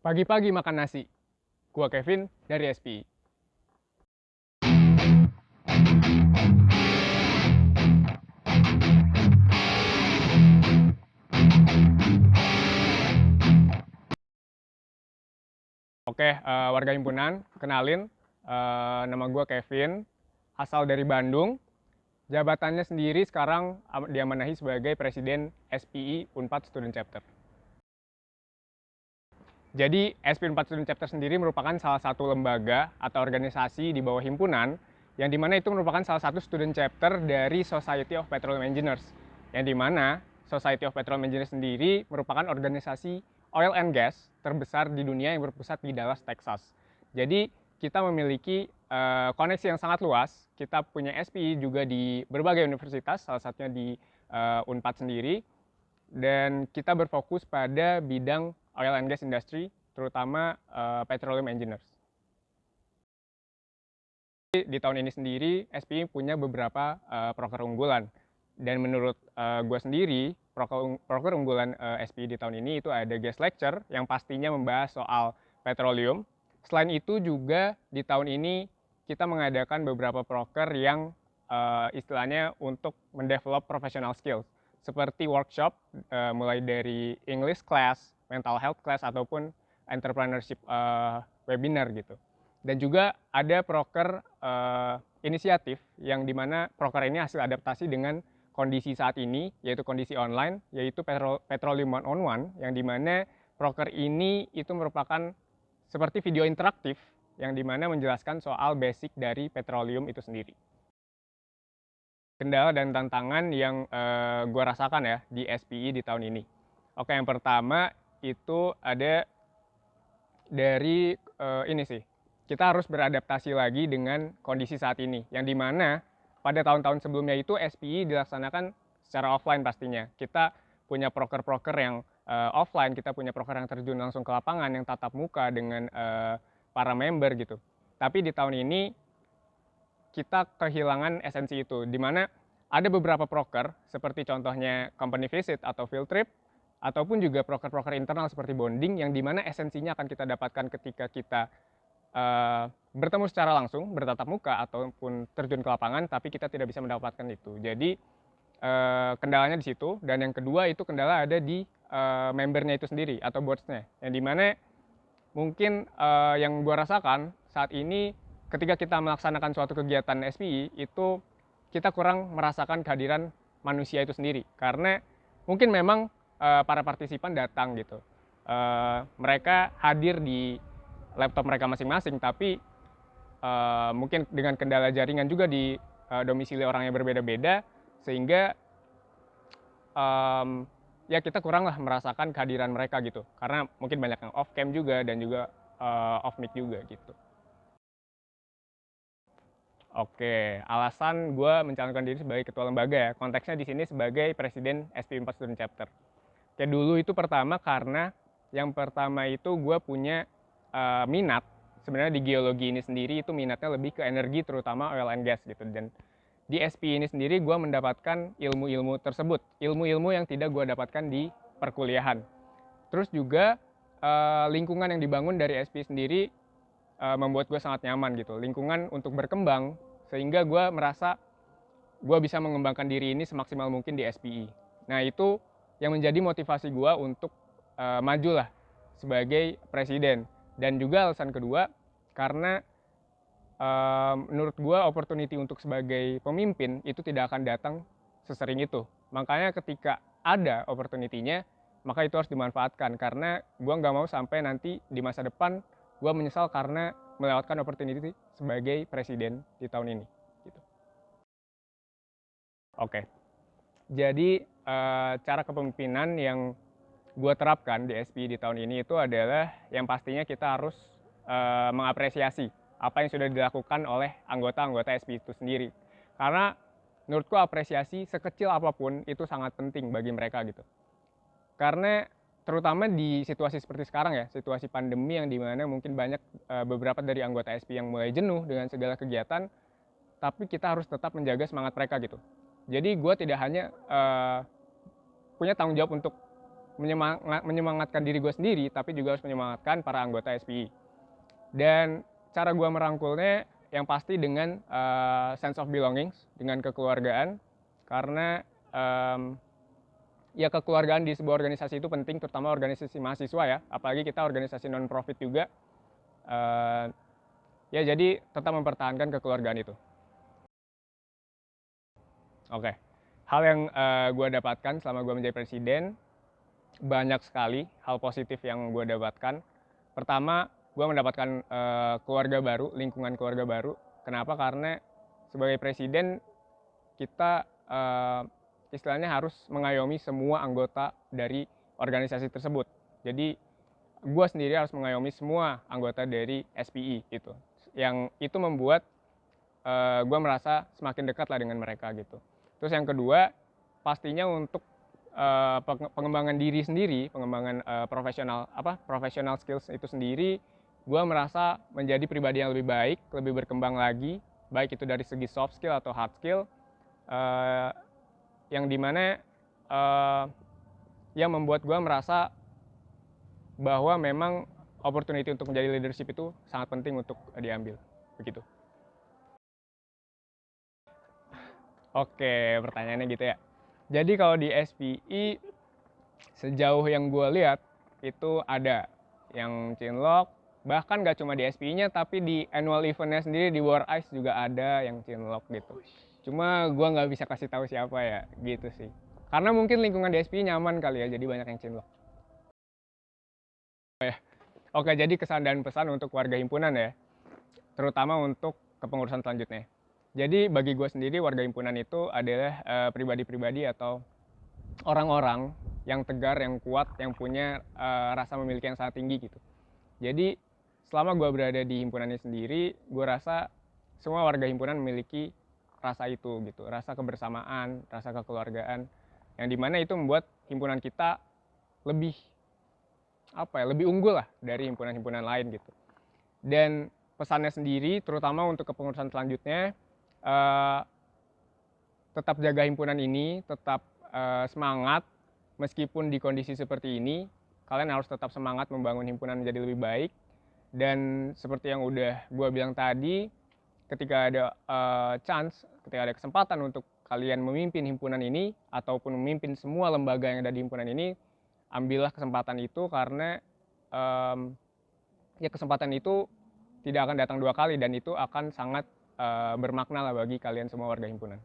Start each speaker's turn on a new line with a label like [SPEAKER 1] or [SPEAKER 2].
[SPEAKER 1] Pagi-pagi makan nasi. Gua Kevin dari SPI. Oke, warga himpunan, kenalin, nama gua Kevin, asal dari Bandung. Jabatannya sendiri sekarang diamanahi sebagai Presiden SPI Unpad Student Chapter. Jadi SPI Unpad Student Chapter sendiri merupakan salah satu lembaga atau organisasi di bawah himpunan yang dimana itu merupakan salah satu student chapter dari Society of Petroleum Engineers, yang dimana Society of Petroleum Engineers sendiri merupakan organisasi oil and gas terbesar di dunia yang berpusat di Dallas, Texas. Jadi kita memiliki koneksi yang sangat luas. Kita punya SPI juga di berbagai universitas, salah satunya di Unpad sendiri, dan kita berfokus pada bidang oil and gas industry, terutama petroleum engineers. Di tahun ini sendiri, SPI punya beberapa proker unggulan. Dan menurut gue sendiri, proker unggulan SPI di tahun ini itu ada guest lecture yang pastinya membahas soal petroleum. Selain itu juga di tahun ini kita mengadakan beberapa proker yang istilahnya untuk mendevelop professional skills. Seperti workshop mulai dari English class, mental health class, ataupun entrepreneurship webinar gitu. Dan juga ada proker inisiatif yang dimana proker ini hasil adaptasi dengan kondisi saat ini, yaitu kondisi online, yaitu Petroleum One on One, yang dimana proker ini itu merupakan seperti video interaktif yang dimana menjelaskan soal basic dari petroleum itu sendiri. Kendala dan tantangan yang gue rasakan ya di SPI di tahun ini. Oke, yang pertama itu ada dari ini sih, kita harus beradaptasi lagi dengan kondisi saat ini, yang dimana pada tahun-tahun sebelumnya itu SPI dilaksanakan secara offline pastinya. Kita punya proker-proker yang offline, kita punya proker yang terjun langsung ke lapangan, yang tatap muka dengan para member gitu. Tapi di tahun ini kita kehilangan esensi itu, dimana ada beberapa proker seperti contohnya company visit atau field trip, ataupun juga proker-proker internal seperti bonding, yang dimana esensinya akan kita dapatkan ketika kita bertemu secara langsung, bertatap muka, ataupun terjun ke lapangan, tapi kita tidak bisa mendapatkan itu. Jadi kendalanya di situ. Dan yang kedua itu kendala ada di membernya itu sendiri atau boards-nya, yang dimana mungkin yang gue rasakan saat ini ketika kita melaksanakan suatu kegiatan SPI itu kita kurang merasakan kehadiran manusia itu sendiri, karena mungkin memang para partisipan datang gitu, mereka hadir di laptop mereka masing-masing, tapi mungkin dengan kendala jaringan juga di domisili orang yang berbeda-beda, sehingga ya kita kurang lah merasakan kehadiran mereka gitu, karena mungkin banyak yang off cam juga dan juga off mic juga gitu. Oke, alasan gue mencalonkan diri sebagai ketua lembaga ya, konteksnya di sini sebagai presiden SPI 4 Student Chapter. Kayak dulu itu pertama karena yang pertama itu gue punya minat sebenarnya di geologi ini sendiri, itu minatnya lebih ke energi, terutama oil and gas gitu. Dan di SPI ini sendiri gue mendapatkan ilmu-ilmu tersebut, ilmu-ilmu yang tidak gue dapatkan di perkuliahan. Terus juga lingkungan yang dibangun dari SPI sendiri membuat gue sangat nyaman gitu, lingkungan untuk berkembang, sehingga gue merasa gue bisa mengembangkan diri ini semaksimal mungkin di SPI. Nah itu yang menjadi motivasi gue untuk maju lah sebagai presiden. Dan juga alasan kedua, karena menurut gue opportunity untuk sebagai pemimpin itu tidak akan datang sesering itu. Makanya ketika ada opportunity-nya, maka itu harus dimanfaatkan, karena gue nggak mau sampai nanti di masa depan gue menyesal karena melewatkan opportunity sebagai presiden di tahun ini. Gitu. Oke, jadi cara kepemimpinan yang gue terapkan di SPI di tahun ini itu adalah yang pastinya kita harus mengapresiasi apa yang sudah dilakukan oleh anggota-anggota SPI itu sendiri. Karena menurutku apresiasi sekecil apapun itu sangat penting bagi mereka gitu. Karena terutama di situasi seperti sekarang ya, situasi pandemi yang dimana mungkin banyak beberapa dari anggota SPI yang mulai jenuh dengan segala kegiatan, tapi kita harus tetap menjaga semangat mereka gitu. Jadi gue tidak hanya punya tanggung jawab untuk menyemangatkan diri gue sendiri, tapi juga harus menyemangatkan para anggota SPI. Dan cara gue merangkulnya yang pasti dengan sense of belongings, dengan kekeluargaan, karena ya kekeluargaan di sebuah organisasi itu penting, terutama organisasi mahasiswa ya, apalagi kita organisasi non-profit juga. Ya jadi tetap mempertahankan kekeluargaan itu. Oke, hal yang gue dapatkan selama gue menjadi presiden, banyak sekali hal positif yang gue dapatkan. Pertama, gue mendapatkan keluarga baru, lingkungan keluarga baru. Kenapa? Karena sebagai presiden kita istilahnya harus mengayomi semua anggota dari organisasi tersebut. Jadi gue sendiri harus mengayomi semua anggota dari SPI gitu. Yang itu membuat gue merasa semakin dekat lah dengan mereka gitu. Terus yang kedua, pastinya untuk pengembangan diri sendiri, pengembangan profesional skills itu sendiri, gue merasa menjadi pribadi yang lebih baik, lebih berkembang lagi, baik itu dari segi soft skill atau hard skill, yang dimana yang membuat gue merasa bahwa memang opportunity untuk menjadi leadership itu sangat penting untuk diambil, begitu. Oke, pertanyaannya gitu ya. Jadi kalau di SPI, sejauh yang gue lihat, itu ada yang Chinlock, bahkan gak cuma di SPI-nya, tapi di annual event-nya sendiri, di War Ice juga ada yang Chinlock gitu. Cuma gue nggak bisa kasih tahu siapa ya, gitu sih. Karena mungkin lingkungan di SPI nyaman kali ya, jadi banyak yang Chinlock. Oke, jadi kesan dan pesan untuk warga himpunan ya, terutama untuk kepengurusan selanjutnya. Jadi bagi gue sendiri warga himpunan itu adalah pribadi-pribadi atau orang-orang yang tegar, yang kuat, yang punya rasa memiliki yang sangat tinggi gitu. Jadi selama gue berada di himpunan ini sendiri, gue rasa semua warga himpunan memiliki rasa itu gitu, rasa kebersamaan, rasa kekeluargaan, yang dimana itu membuat himpunan kita lebih lebih unggul lah dari himpunan-himpunan lain gitu. Dan pesannya sendiri, terutama untuk kepengurusan selanjutnya, tetap jaga himpunan ini, tetap semangat, meskipun di kondisi seperti ini, kalian harus tetap semangat membangun himpunan menjadi lebih baik. Dan seperti yang udah gue bilang tadi, ketika ada ketika ada kesempatan untuk kalian memimpin himpunan ini, ataupun memimpin semua lembaga yang ada di himpunan ini, ambillah kesempatan itu karena ya kesempatan itu tidak akan datang dua kali dan itu akan sangat bermakna lah bagi kalian semua warga himpunan.